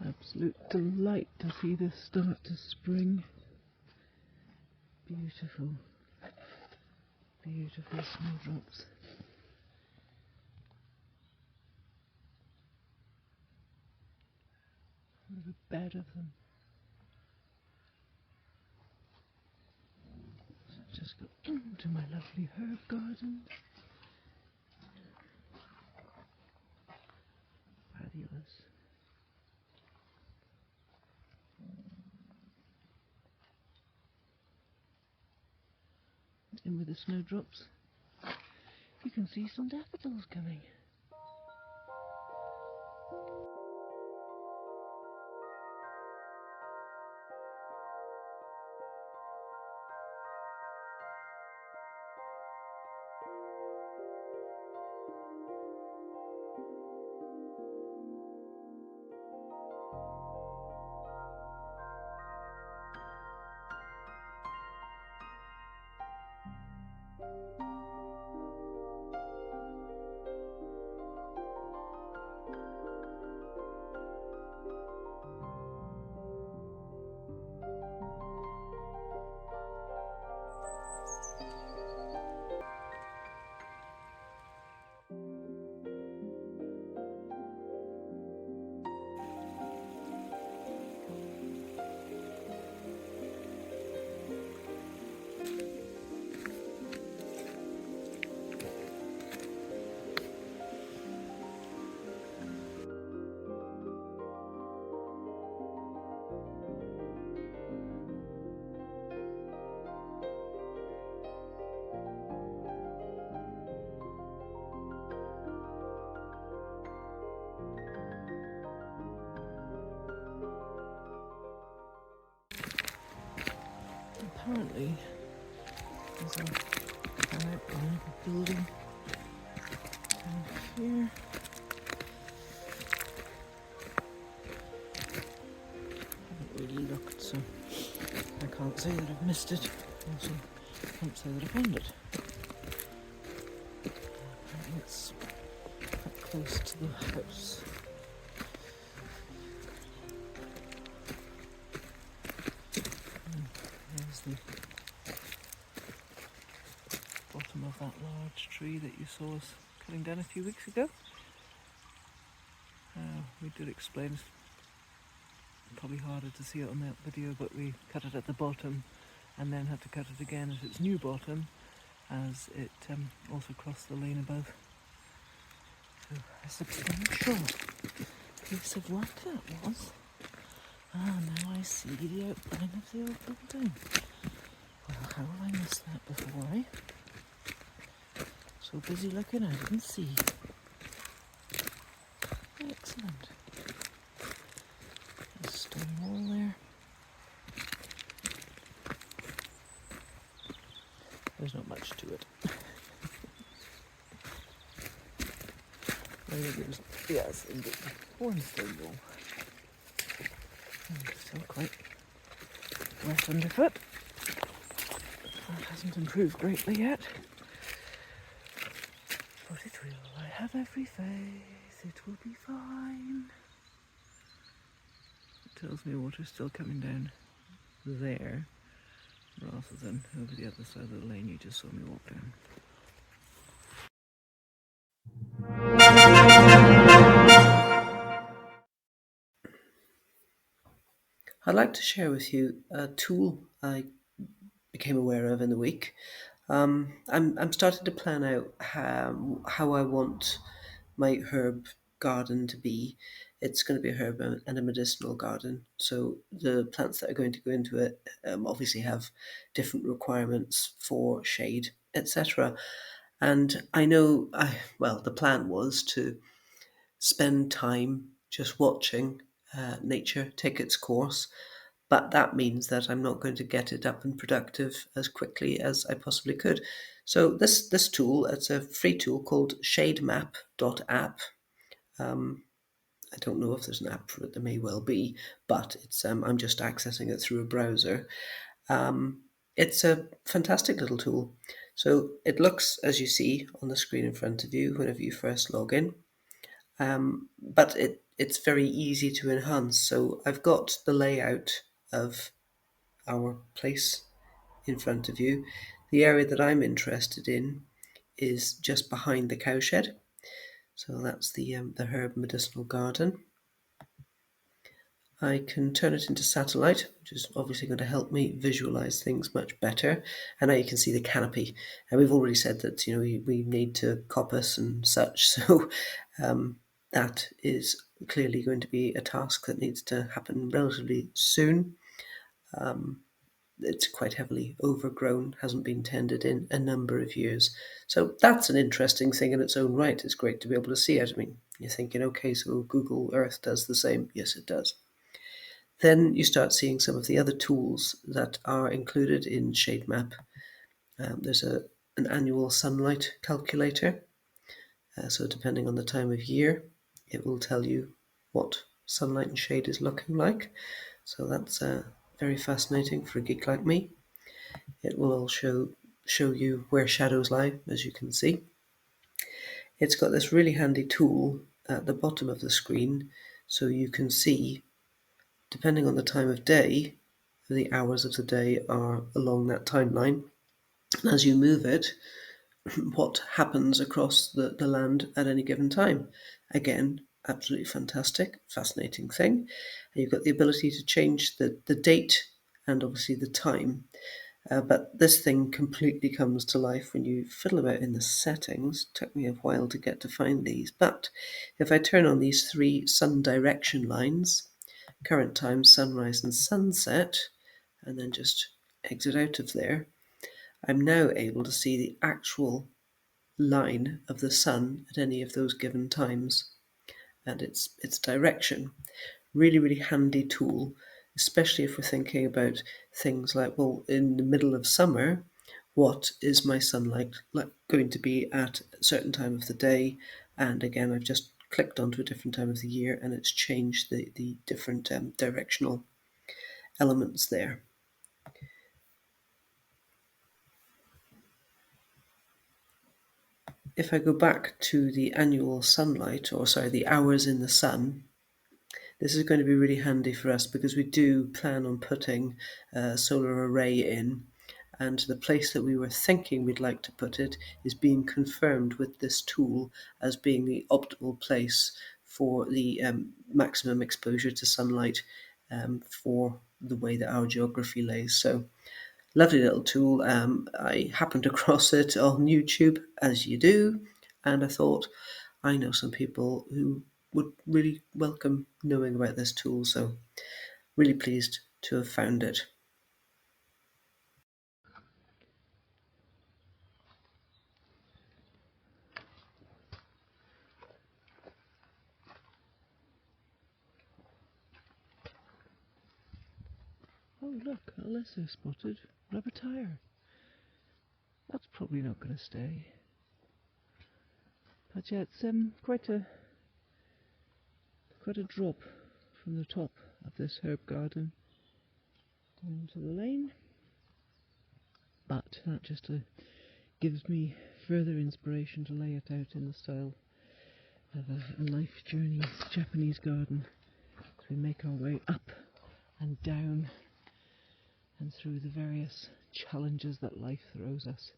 Absolute delight to see this start to spring. Beautiful, beautiful snowdrops. What a bed of them. So I've just got into my lovely herb garden. Fabulous. In with the snowdrops, you can see some daffodils coming. Apparently, there's an outline of a building down here. I haven't really looked, so I can't say that I've missed it. Also, I can't say that I found it. Apparently it's quite close to the house. There's the bottom of that large tree that you saw us cutting down a few weeks ago. We did explain, it's probably harder to see it on that video, but we cut it at the bottom and then had to cut it again at its new bottom as it also crossed the lane above. So a substantial piece of work that was. Now I see the outline of the old building. Well, how have I missed that before, eh? So busy looking, I didn't see. Excellent. There's a stone wall there. There's not much to it. Maybe there's, yes, indeed, one stone wall. Still quite wet underfoot. That hasn't improved greatly yet. But it will. I have every faith. It will be fine. It tells me water's still coming down there rather than over the other side of the lane you just saw me walk down. I'd like to share with you a tool I became aware of in the week. I'm starting to plan out how I want my herb garden to be. It's going to be a herb and a medicinal garden. So the plants that are going to go into it obviously have different requirements for shade, etc. And I know, the plan was to spend time just watching nature take its course, but that means that I'm not going to get it up and productive as quickly as I possibly could. So this tool, it's a free tool called Shademap.app. I don't know if there's an app for it, there may well be, but it's I'm just accessing it through a browser. It's a fantastic little tool. So it looks, as you see on the screen in front of you whenever you first log in. but it's very easy to enhance. So I've got the layout of our place in front of you. The area that I'm interested in is just behind the cowshed. So that's the herb medicinal garden. I can turn it into satellite, which is obviously going to help me visualize things much better. And now you can see the canopy. And we've already said that we need to coppice and such, so that is clearly going to be a task that needs to happen relatively soon. It's quite heavily overgrown, hasn't been tended in a number of years. So that's an interesting thing in its own right. It's great to be able to see it. I mean, you're thinking, okay, so Google Earth does the same. Yes, it does. Then you start seeing some of the other tools that are included in Shademap. There's an annual sunlight calculator. So depending on the time of year, it will tell you what sunlight and shade is looking like. So that's very fascinating for a geek like me. It will all show you where shadows lie, as you can see. It's got this really handy tool at the bottom of the screen, so you can see, depending on the time of day, the hours of the day are along that timeline. And as you move it, what happens across the land at any given time. Again, absolutely fantastic, fascinating thing. And you've got the ability to change the date and obviously the time. But this thing completely comes to life when you fiddle about in the settings. It took me a while to get to find these. But if I turn on these three sun direction lines, current time, sunrise and sunset, and then just exit out of there, I'm now able to see the actual line of the sun at any of those given times and its direction. Really, really handy tool, especially if we're thinking about things like, well, in the middle of summer, what is my sunlight going to be at a certain time of the day? And again, I've just clicked onto a different time of the year and it's changed the different directional elements there. If I go back to the annual sunlight, or sorry, the hours in the sun, this is going to be really handy for us because we do plan on putting a solar array in, and the place that we were thinking we'd like to put it is being confirmed with this tool as being the optimal place for the maximum exposure to sunlight for the way that our geography lays. So lovely little tool. I happened across it on YouTube, as you do, and I thought, I know some people who would really welcome knowing about this tool, so really pleased to have found it. Oh look, a lesser spotted rubber tire. That's probably not going to stay. But yeah, it's quite a drop from the top of this herb garden down to the lane. But that just gives me further inspiration to lay it out in the style of a life journey Japanese garden as we make our way up and down and through the various challenges that life throws us,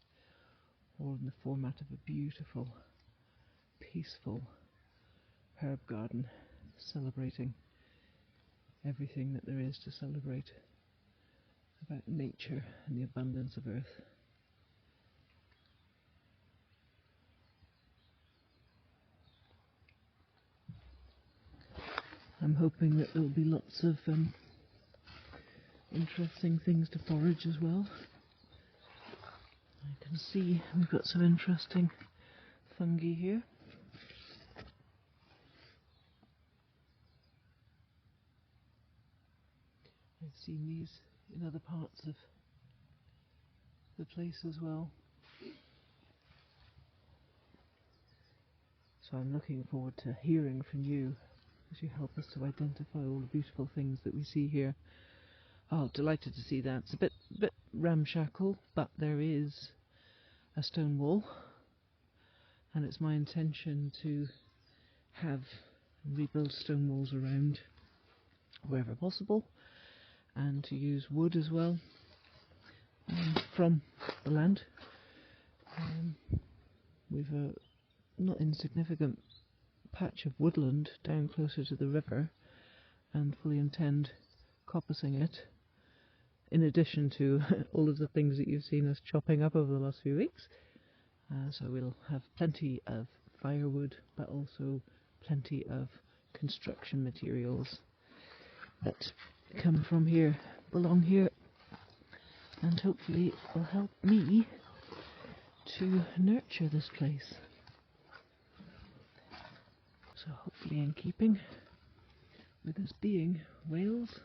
all in the format of a beautiful, peaceful herb garden celebrating everything that there is to celebrate about nature and the abundance of earth. I'm hoping that there'll be lots of interesting things to forage as well. I can see we've got some interesting fungi here. I've seen these in other parts of the place as well. So I'm looking forward to hearing from you as you help us to identify all the beautiful things that we see here. Oh, delighted to see that. It's a bit ramshackle, but there is a stone wall, and it's my intention to have rebuilt stone walls around wherever possible, and to use wood as well from the land. We've a not insignificant patch of woodland down closer to the river, and fully intend coppicing it, in addition to all of the things that you've seen us chopping up over the last few weeks. So we'll have plenty of firewood, but also plenty of construction materials that come from here, belong here, and hopefully will help me to nurture this place. So hopefully in keeping with us being Wales,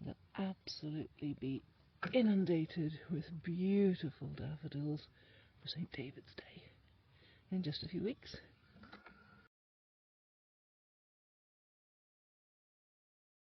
we'll absolutely be inundated with beautiful daffodils for St. David's Day in just a few weeks.